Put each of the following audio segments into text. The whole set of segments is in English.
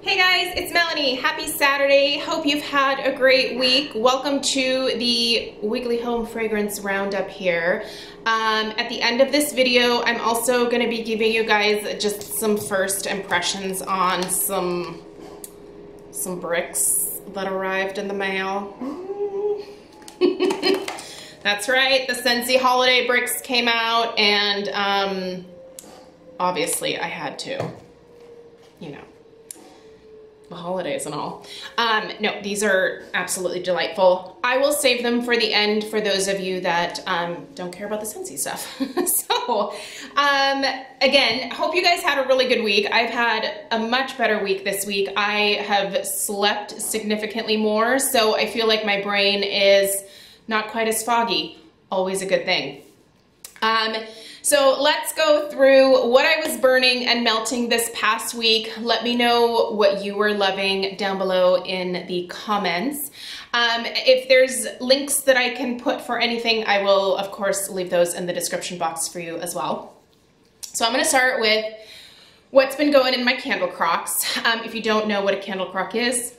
Hey guys, it's Melanie. Happy Saturday. Hope you've had a great week. Welcome to the Weekly Home Fragrance Roundup here. At the end of this video, I'm also going to be giving you guys just some first impressions on some bricks that arrived in the mail. That's right, the Scentsy holiday bricks came out, and obviously I had to, you know, the holidays and all. No, these are absolutely delightful. I will save them for the end for those of you that don't care about the Scentsy stuff. So, again, hope you guys had a really good week. I've had a much better week this week. I have slept significantly more, so I feel like my brain is not quite as foggy. Always a good thing. So let's go through what I was burning and melting this past week. Let me know what you were loving down below in the comments. If there's links that I can put for anything, I will of course leave those in the description box for you as well. So I'm going to start with what's been going in my candle crocks. If you don't know what a candle crock is,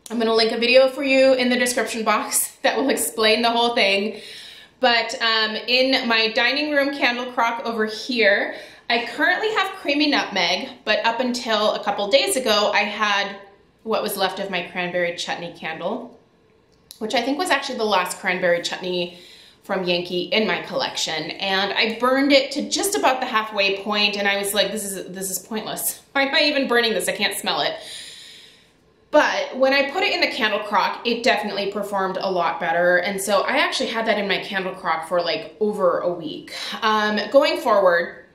I'm going to link a video for you in the description box that will explain the whole thing. But in my dining room candle crock over here, I currently have creamy nutmeg, but up until a couple days ago, I had what was left of my cranberry chutney candle, which I think was actually the last cranberry chutney from Yankee in my collection. And I burned it to just about the halfway point, and I was like, this is pointless. Why am I even burning this? I can't smell it. But when I put it in the candle crock, it definitely performed a lot better. And so I actually had that in my candle crock for like over a week. Going forward,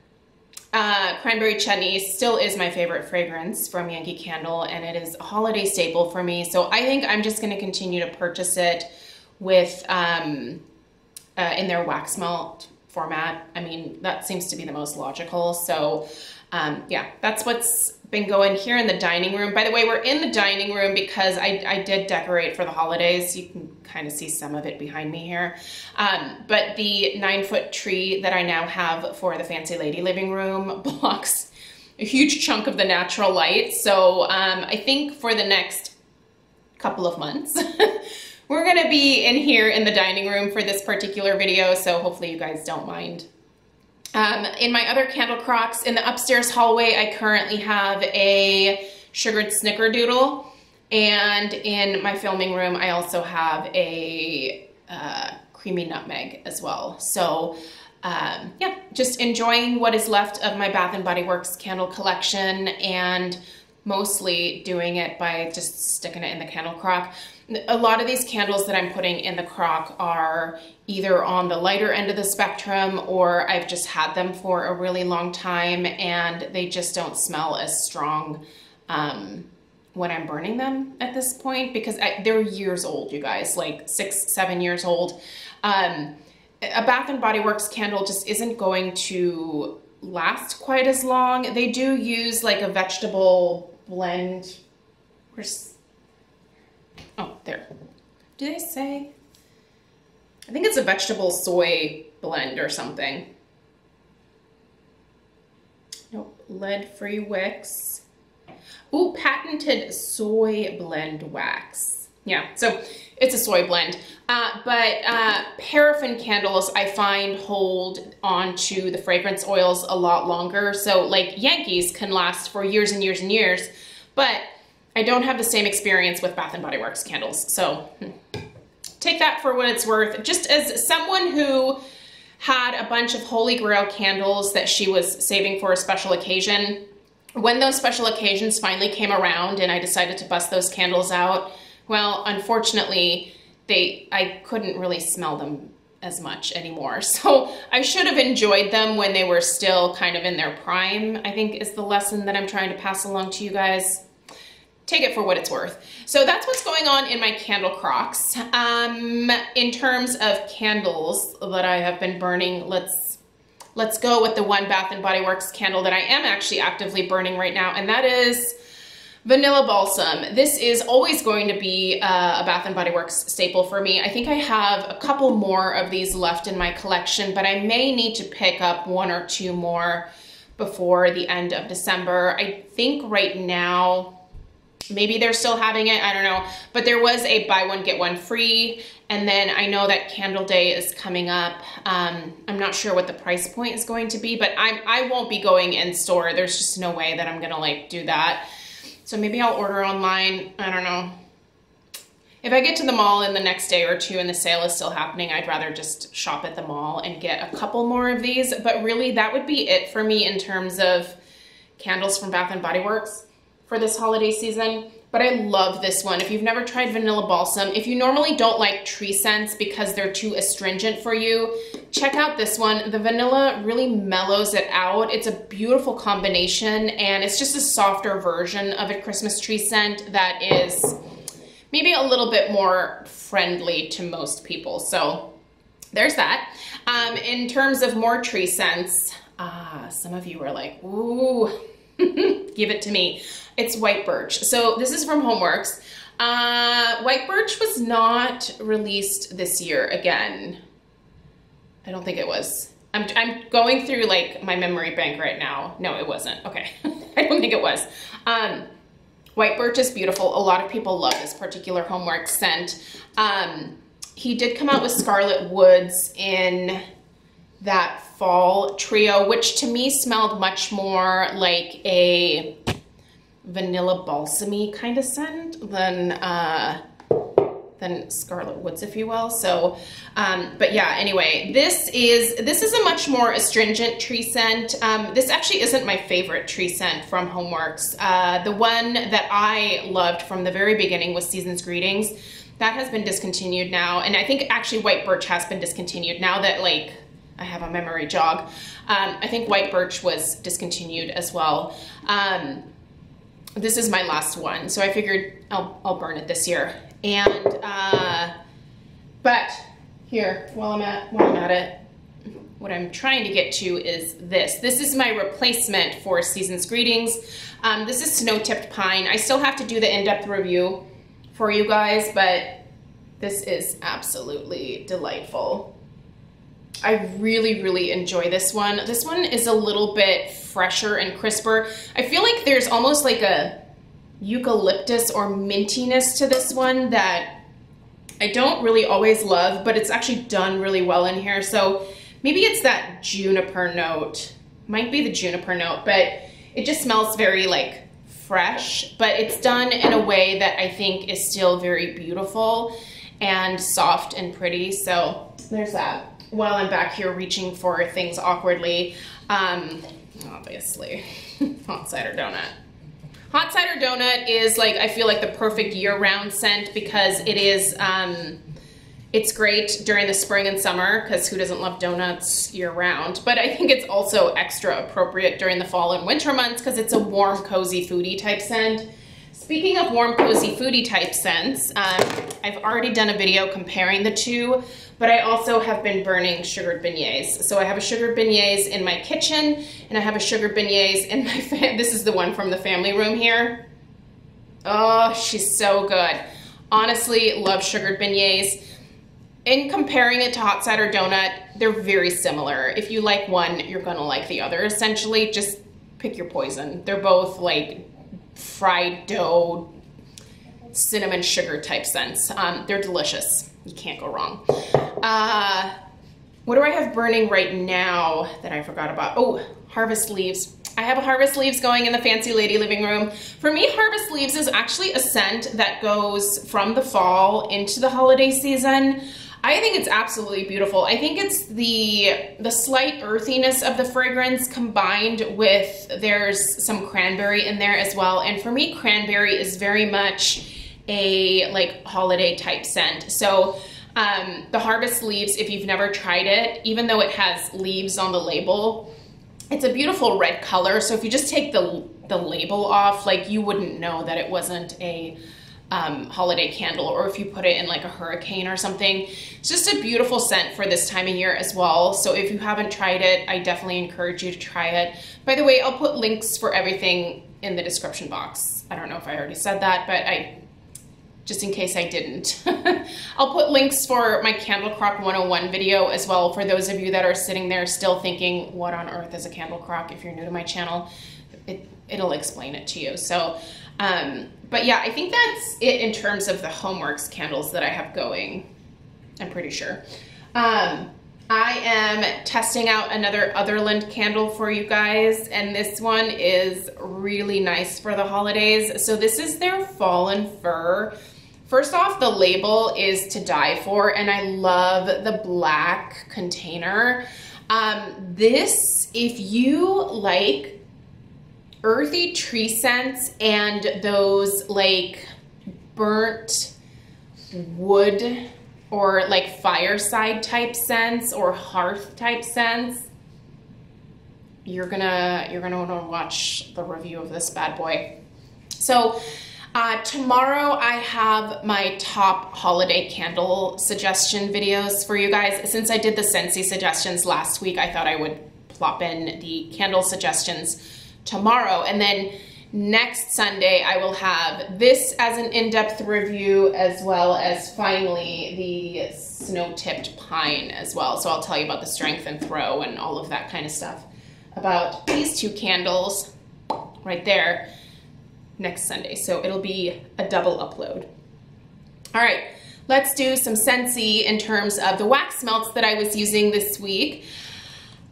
Cranberry Chutney still is my favorite fragrance from Yankee Candle, and it is a holiday staple for me. So I think I'm just going to continue to purchase it with in their wax melt format. I mean, that seems to be the most logical. So yeah, that's what's been going here in the dining room. By the way, we're in the dining room because I did decorate for the holidays. You can kind of see some of it behind me here. But the 9-foot tree that I now have for the fancy lady living room blocks a huge chunk of the natural light. So I think for the next couple of months, we're gonna be in here in the dining room for this particular video. So hopefully you guys don't mind. In my other candle crocks, in the upstairs hallway, I currently have a sugared snickerdoodle, and in my filming room, I also have a creamy nutmeg as well. So yeah, just enjoying what is left of my Bath & Body Works candle collection, and mostly doing it by just sticking it in the candle crock. A lot of these candles that I'm putting in the crock are either on the lighter end of the spectrum, or I've just had them for a really long time and they just don't smell as strong when I'm burning them at this point, because they're years old, you guys, like 6-7 years old. A Bath & Body Works candle just isn't going to last quite as long. They do use like a vegetable blend. Oh, there. Do they say? I think it's a vegetable soy blend or something. Nope, lead-free wicks. Ooh, patented soy blend wax. Yeah, so it's a soy blend. But paraffin candles, I find, hold onto the fragrance oils a lot longer. So like Yankees can last for years and years and years, but I don't have the same experience with Bath & Body Works candles. So take that for what it's worth. Just as someone who had a bunch of Holy Grail candles that she was saving for a special occasion, when those special occasions finally came around and I decided to bust those candles out, well, unfortunately, I couldn't really smell them as much anymore. So I should have enjoyed them when they were still kind of in their prime, I think is the lesson that I'm trying to pass along to you guys. Take it for what it's worth. So that's what's going on in my candle crocks. In terms of candles that I have been burning, let's go with the one Bath & Body Works candle that I am actually actively burning right now, and that is Vanilla Balsam. This is always going to be a Bath & Body Works staple for me. I think I have a couple more of these left in my collection, but I may need to pick up 1 or 2 more before the end of December. I think right now, maybe they're still having it, I don't know. But there was a buy one, get one free. And then I know that Candle Day is coming up. I'm not sure what the price point is going to be, but I won't be going in store. There's just no way that I'm gonna like do that. So maybe I'll order online, I don't know. If I get to the mall in the next day or two and the sale is still happening, I'd rather just shop at the mall and get a couple more of these. But really, that would be it for me in terms of candles from Bath & Body Works for this holiday season. But I love this one. If you've never tried Vanilla Balsam, if you normally don't like tree scents because they're too astringent for you, check out this one. The vanilla really mellows it out. It's a beautiful combination, and it's just a softer version of a Christmas tree scent that is maybe a little bit more friendly to most people. So there's that. In terms of more tree scents, some of you are like, ooh, give it to me. It's White Birch. So this is from Homeworks. White Birch was not released this year again. I don't think it was. I'm going through like my memory bank right now. No, it wasn't. Okay. I don't think it was. White Birch is beautiful. A lot of people love this particular Homework scent. He did come out with Scarlet Woods in that fall trio, which to me smelled much more like a vanilla balsamy kind of scent than Scarlet Woods, if you will. So, but yeah, anyway, this is a much more astringent tree scent. This actually isn't my favorite tree scent from Homeworks. The one that I loved from the very beginning was Season's Greetings. That has been discontinued now, and I think actually White Birch has been discontinued now that like I have a memory jog. I think White Birch was discontinued as well. This is my last one, so I figured I'll burn it this year. And but here, while I'm at it, what I'm trying to get to is this. This is my replacement for Season's Greetings. This is Snow Tipped Pine. I still have to do the in-depth review for you guys, but this is absolutely delightful. I really, really enjoy this one. This one is a little bit fresher and crisper. I feel like there's almost like a eucalyptus or mintiness to this one that I don't really always love, but it's actually done really well in here. So maybe it's that juniper note. Might be the juniper note, but it just smells very like fresh, but it's done in a way that I think is still very beautiful and soft and pretty. So there's that. While I'm back here reaching for things awkwardly, obviously, hot cider donut. Hot cider donut is like, I feel like the perfect year-round scent because it is, it's great during the spring and summer because who doesn't love donuts year-round? But I think it's also extra appropriate during the fall and winter months because it's a warm, cozy, foodie type scent. Speaking of warm, cozy, foodie type scents, I've already done a video comparing the two, but I also have been burning sugared beignets. So I have a sugared beignets in my kitchen, and I have a sugared beignets in my, this is the one from the family room here. Oh, she's so good. Honestly, love sugared beignets. In comparing it to hot cider donut, they're very similar. If you like one, you're gonna like the other, essentially. Just pick your poison. They're both like fried dough, cinnamon sugar type scents. They're delicious. You can't go wrong. What do I have burning right now that I forgot about? Oh, Harvest Leaves. I have a Harvest Leaves going in the Fancy Lady living room. For me, Harvest Leaves is actually a scent that goes from the fall into the holiday season. I think it's absolutely beautiful. I think it's the slight earthiness of the fragrance combined with, there's some cranberry in there as well. And for me, cranberry is very much a like holiday type scent. So the Harvest Leaves, if you've never tried it, even though it has leaves on the label, it's a beautiful red color. So if you just take the label off, like you wouldn't know that it wasn't a holiday candle, or if you put it in like a hurricane or something. It's just a beautiful scent for this time of year as well. So if you haven't tried it, I definitely encourage you to try it. By the way, I'll put links for everything in the description box. I don't know if I already said that, but just in case I didn't. I'll put links for my Candle Crock 101 video as well for those of you that are sitting there still thinking, what on earth is a candle crock? If you're new to my channel, it'll explain it to you. So, but yeah, I think that's it in terms of the Homeworks candles that I have going, I'm pretty sure. I am testing out another Otherland candle for you guys, and this one is really nice for the holidays. So this is their Fallen Fir. First off, the label is to die for, and I love the black container. This, if you like earthy tree scents and those like burnt wood or like fireside type scents or hearth type scents, you're gonna want to watch the review of this bad boy. So tomorrow I have my top holiday candle suggestion videos for you guys. Since I did the Scentsy suggestions last week, I thought I would plop in the candle suggestions tomorrow, and then next Sunday, I will have this as an in-depth review, as well as finally the snow-tipped pine as well. So I'll tell you about the strength and throw and all of that kind of stuff about these two candles right there next Sunday. So it'll be a double upload. All right, let's do some Scentsy in terms of the wax melts that I was using this week.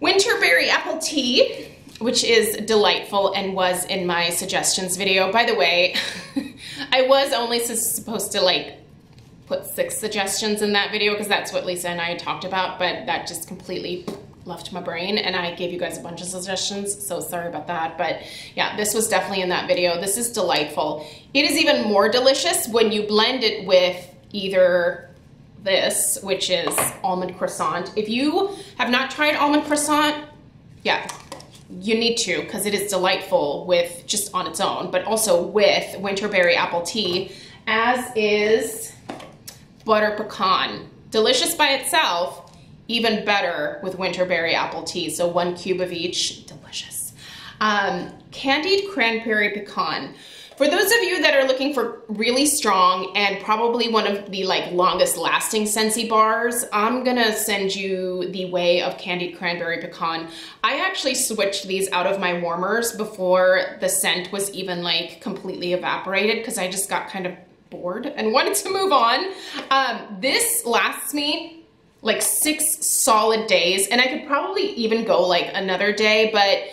Winterberry apple tea, which is delightful and was in my suggestions video. By the way, I was only supposed to like put 6 suggestions in that video because that's what Lisa and I talked about, but that just completely left my brain and I gave you guys a bunch of suggestions, so sorry about that. But yeah, this was definitely in that video. This is delightful. It is even more delicious when you blend it with either this, which is Almond Croissant. If you have not tried Almond Croissant, yeah, you need to, because it is delightful with just on its own, but also with Winterberry apple tea, as is Butter Pecan. Delicious by itself, even better with Winterberry apple tea. So 1 cube of each, delicious. Candied Cranberry Pecan. For those of you that are looking for really strong and probably one of the like longest lasting Scentsy bars, I'm gonna send you the way of Candied Cranberry Pecan. I actually switched these out of my warmers before the scent was even like completely evaporated because I just got kind of bored and wanted to move on. This lasts me like 6 solid days, and I could probably even go like another day, but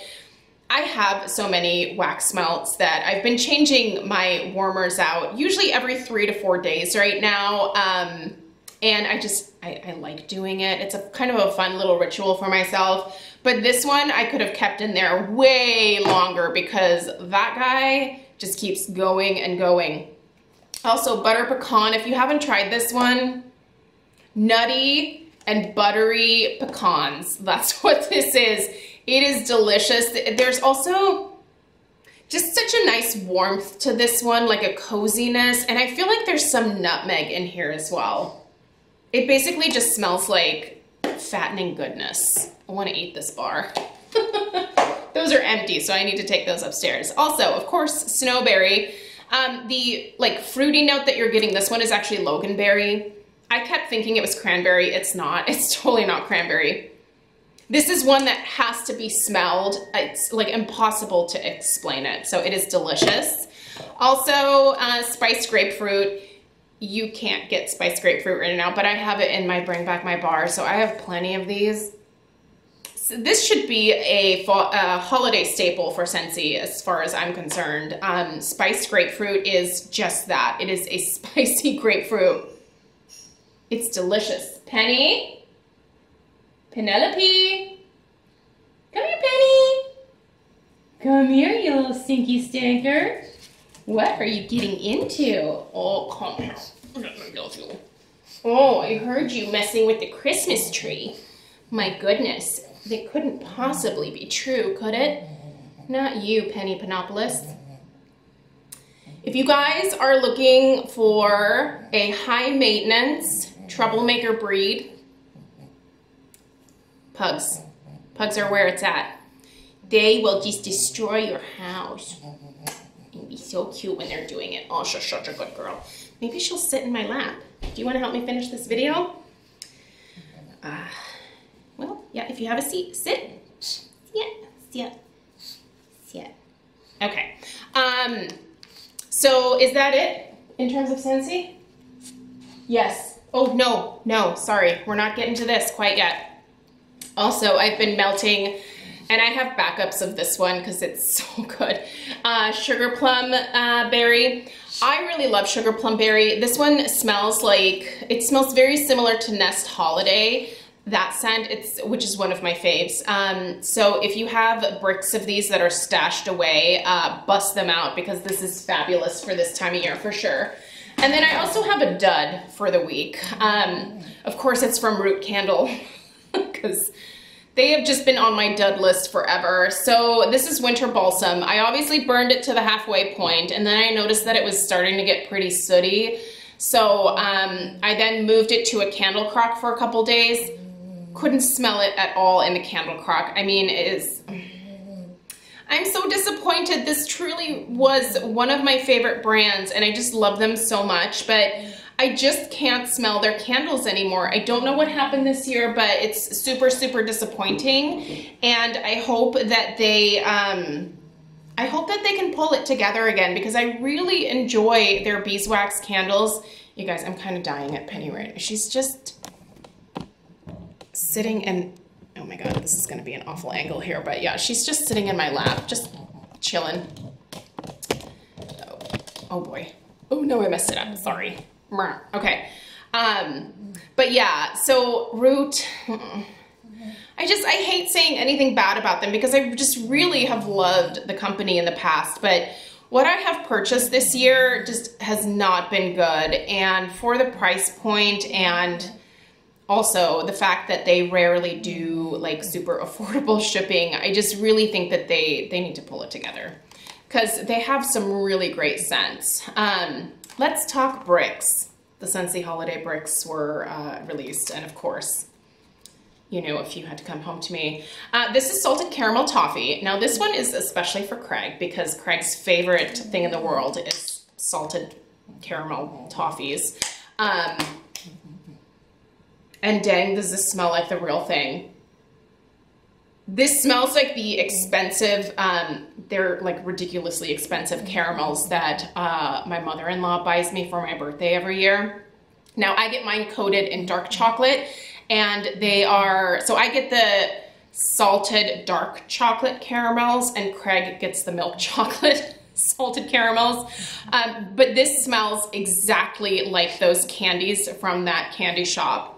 I have so many wax melts that I've been changing my warmers out usually every 3 to 4 days right now. And I like doing it. It's a kind of a fun little ritual for myself. But this one I could have kept in there way longer because that guy just keeps going and going. Also, Butter Pecan, if you haven't tried this one, nutty and buttery pecans. That's what this is. It is delicious. There's also just such a nice warmth to this one, like a coziness. And I feel like there's some nutmeg in here as well. It basically just smells like fattening goodness. I want to eat this bar. Those are empty, so I need to take those upstairs. Also, of course, snowberry. The like fruity note that you're getting, this one is actually loganberry. I kept thinking it was cranberry. It's not. It's totally not cranberry. This is one that has to be smelled. It's like impossible to explain it. So it is delicious. Also, spiced grapefruit. You can't get spiced grapefruit right now, but I have it in my Bring Back My Bar, so I have plenty of these. So this should be a holiday staple for Scentsy as far as I'm concerned. Spiced grapefruit is just that. It is a spicy grapefruit. It's delicious. Penny? Penelope? Come here, Penny. Come here, you little stinky stinker. What are you getting into? Oh, come here. Oh, I heard you messing with the Christmas tree. My goodness, that couldn't possibly be true, could it? Not you, Penny Panopoulos. If you guys are looking for a high maintenance troublemaker breed, pugs. Pugs are where it's at. They will just destroy your house. You'd be so cute when they're doing it. Oh, she's such a good girl. Maybe she'll sit in my lap. Do you want to help me finish this video? Well, yeah, if you have a seat, sit. Sit. Okay. So is that it in terms of Scentsy? Yes. Oh, no, sorry. We're not getting to this quite yet. Also, I've been melting, and I have backups of this one because it's so good. Sugar Plum Berry. I really love Sugar Plum Berry. This one smells like, it smells very similar to Nest Holiday. That scent, which is one of my faves. So if you have bricks of these that are stashed away, bust them out because this is fabulous for this time of year for sure. And then I also have a dud for the week. Of course, it's from Root Candle because they have just been on my dud list forever. So this is Winter Balsam. I obviously burned it to the halfway point, and then I noticed that it was starting to get pretty sooty. So I then moved it to a candle crock for a couple days. Couldn't smell it at all in the candle crock. I mean, I'm so disappointed. This truly was one of my favorite brands, and I just love them so much, but I just can't smell their candles anymore. I don't know what happened this year, but it's super, super disappointing, and I hope that they can pull it together again because I really enjoy their beeswax candles. You guys, I'm kind of dying at Penny right now. She's just sitting and, oh my God, this is gonna be an awful angle here, but yeah, she's just sitting in my lap, just chilling. Oh boy. Oh no, I messed it up, sorry. Okay, but yeah, so Root, I hate saying anything bad about them because I just really have loved the company in the past, but what I have purchased this year just has not been good, and for the price point and also the fact that they rarely do like super affordable shipping, I just really think that they need to pull it together because they have some really great scents. Let's talk bricks. The Scentsy holiday bricks were released, and of course, you know, if you had to come home to me. This is salted caramel toffee. Now this one is especially for Craig because Craig's favorite thing in the world is salted caramel toffees. And dang, does this smell like the real thing. This smells like the expensive, they're like ridiculously expensive caramels that my mother-in-law buys me for my birthday every year. Now I get mine coated in dark chocolate, and they are, so I get the salted dark chocolate caramels and Craig gets the milk chocolate salted caramels. But this smells exactly like those candies from that candy shop.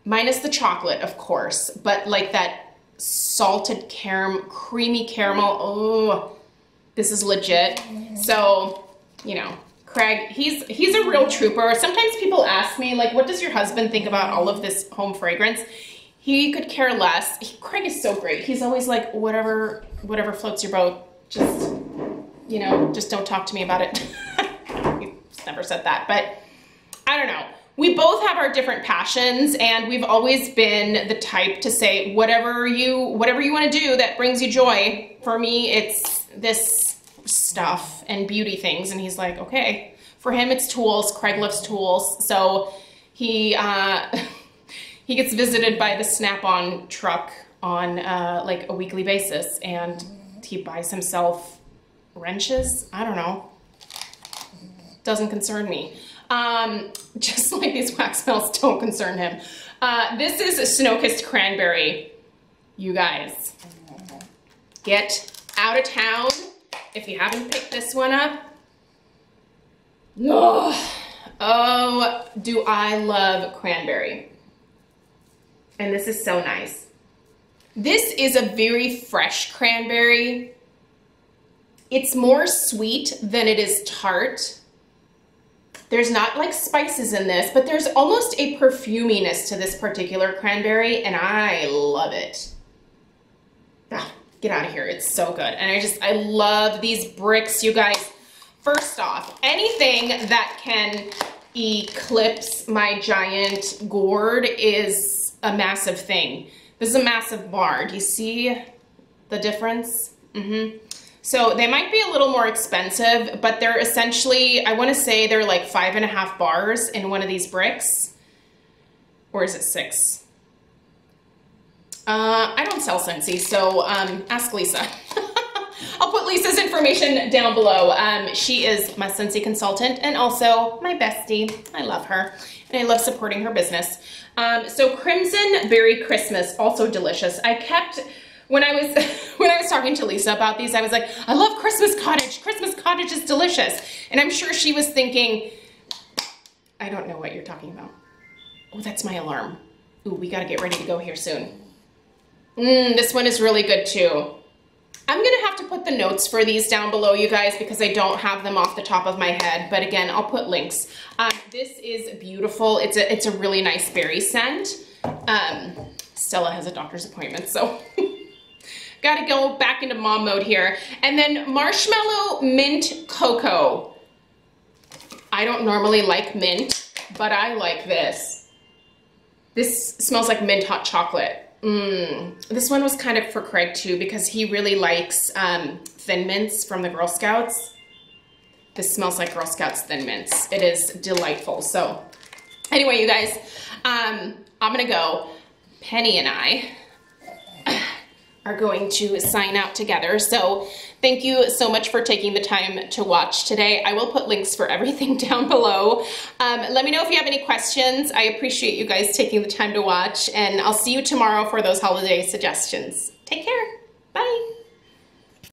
Minus the chocolate, of course, but like that salted caramel, creamy caramel. Oh, this is legit. So, you know, Craig, he's a real trooper. Sometimes people ask me, like, what does your husband think about all of this home fragrance? He could care less. Craig is so great. He's always like, whatever floats your boat, just, you know, just don't talk to me about it. He's never said that, but I don't know. We both have our different passions, and we've always been the type to say whatever you want to do that brings you joy. For me, it's this stuff and beauty things, and he's like, okay. For him, it's tools. Craig loves tools, so he gets visited by the Snap-on truck on like a weekly basis, and he buys himself wrenches. I don't know. Doesn't concern me. Just like these wax melts don't concern him. This is a Snow-Kissed Cranberry. You guys, get out of town if you haven't picked this one up. Oh, do I love cranberry. And this is so nice. This is a very fresh cranberry. It's more sweet than it is tart. There's not like spices in this, but there's almost a perfuminess to this particular cranberry, and I love it. Ah, get out of here, it's so good. And I love these bricks, you guys. First off, anything that can eclipse my giant gourd is a massive thing. This is a massive bar. Do you see the difference? So they might be a little more expensive, but they're essentially, I want to say they're like 5.5 bars in one of these bricks. Or is it 6? I don't sell Scentsy, so ask Lisa. I'll put Lisa's information down below. She is my Scentsy consultant and also my bestie. I love her and I love supporting her business. So Crimson Berry Christmas, also delicious. I kept, when I was talking to Lisa about these, I was like, I love Christmas Cottage. Christmas Cottage is delicious. And I'm sure she was thinking, I don't know what you're talking about. Oh, that's my alarm. Ooh, we gotta get ready to go here soon. This one is really good too. I'm gonna have to put the notes for these down below, you guys, because I don't have them off the top of my head. But again, I'll put links. This is beautiful. It's a really nice berry scent. Stella has a doctor's appointment, so gotta go back into mom mode here. And then Marshmallow Mint Cocoa. I don't normally like mint, but I like this. This smells like mint hot chocolate. This one was kind of for Craig too, because he really likes Thin Mints from the Girl Scouts. This smells like Girl Scouts Thin Mints. It is delightful. So anyway, you guys, I'm gonna go. Penny and I are going to sign out together. So thank you so much for taking the time to watch today. I will put links for everything down below. Let me know if you have any questions. I appreciate you guys taking the time to watch, and I'll see you tomorrow for those holiday suggestions. Take care.